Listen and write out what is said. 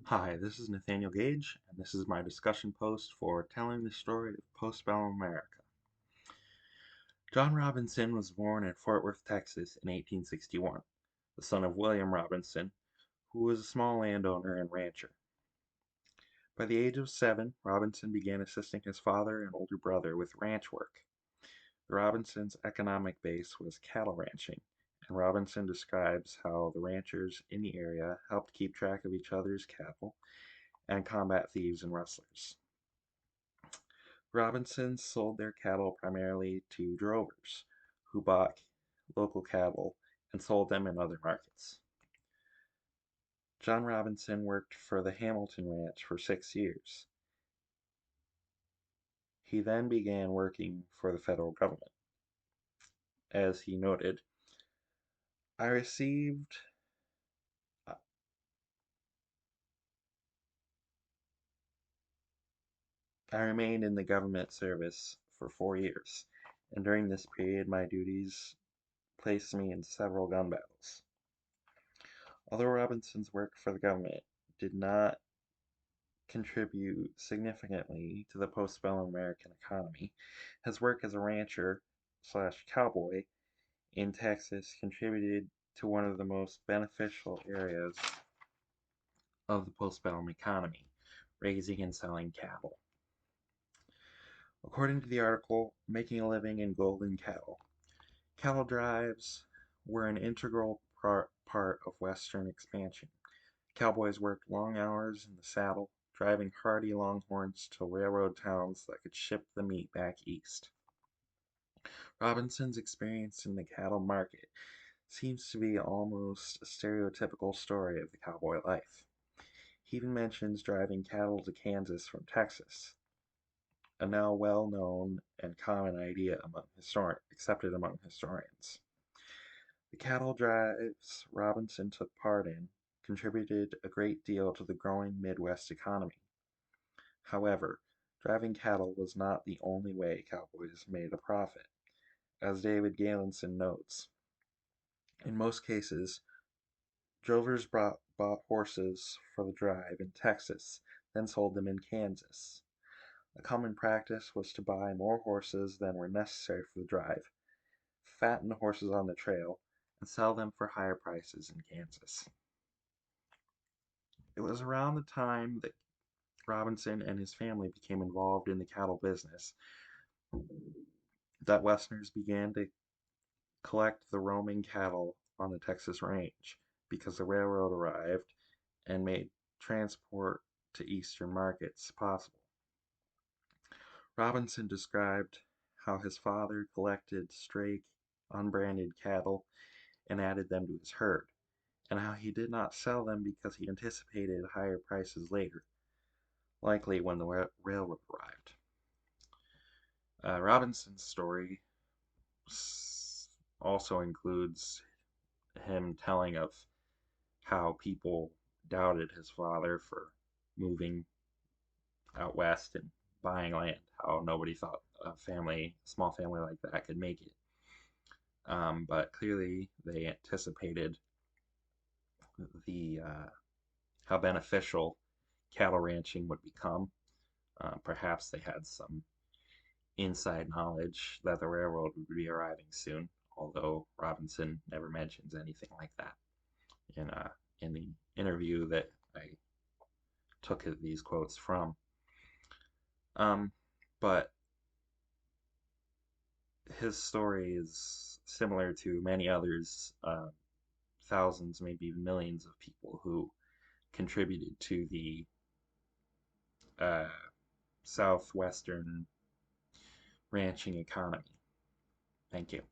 Hi, this is Nathaniel Gage, and this is my discussion post for telling the story of postbellum America. John Robinson was born in Fort Worth, Texas in 1861, the son of William Robinson, who was a small landowner and rancher. By the age of 7, Robinson began assisting his father and older brother with ranch work. The Robinsons' economic base was cattle ranching, and Robinson describes how the ranchers in the area helped keep track of each other's cattle and combat thieves and rustlers. Robinsons sold their cattle primarily to drovers, who bought local cattle and sold them in other markets. John Robinson worked for the Hamilton Ranch for 6 years. He then began working for the federal government. As he noted, I received I remained in the government service for 4 years, and during this period my duties placed me in several gun battles. Although Robinson's work for the government did not contribute significantly to the postbellum American economy, his work as a rancher/cowboy in Texas contributed to one of the most beneficial areas of the postbellum economy, raising and selling cattle. According to the article, Making a Living in Golden Cattle, cattle drives were an integral part of Western expansion. Cowboys worked long hours in the saddle, driving hardy longhorns to railroad towns that could ship the meat back east. Robinson's experience in the cattle market seems to be almost a stereotypical story of the cowboy life. He even mentions driving cattle to Kansas from Texas, a now well-known and common idea accepted among historians. The cattle drives Robinson took part in contributed a great deal to the growing Midwest economy. However, driving cattle was not the only way cowboys made a profit. As David Galenson notes, in most cases, drovers bought horses for the drive in Texas, then sold them in Kansas. A common practice was to buy more horses than were necessary for the drive, fatten the horses on the trail, and sell them for higher prices in Kansas. It was around the time that Robinson and his family became involved in the cattle business that Westerners began to collect the roaming cattle on the Texas range because the railroad arrived and made transport to eastern markets possible. Robinson described how his father collected stray unbranded cattle and added them to his herd, and how he did not sell them because he anticipated higher prices later, likely when the railroad arrived. Robinson's story also includes him telling of how people doubted his father for moving out west and buying land, how nobody thought small family like that could make it. But clearly they anticipated the how beneficial cattle ranching would become. Perhaps they had some inside knowledge that the railroad would be arriving soon, although Robinson never mentions anything like that in the interview that I took these quotes from. But his story is similar to many others, thousands, maybe millions of people who contributed to the uh, southwestern ranching economy. Thank you.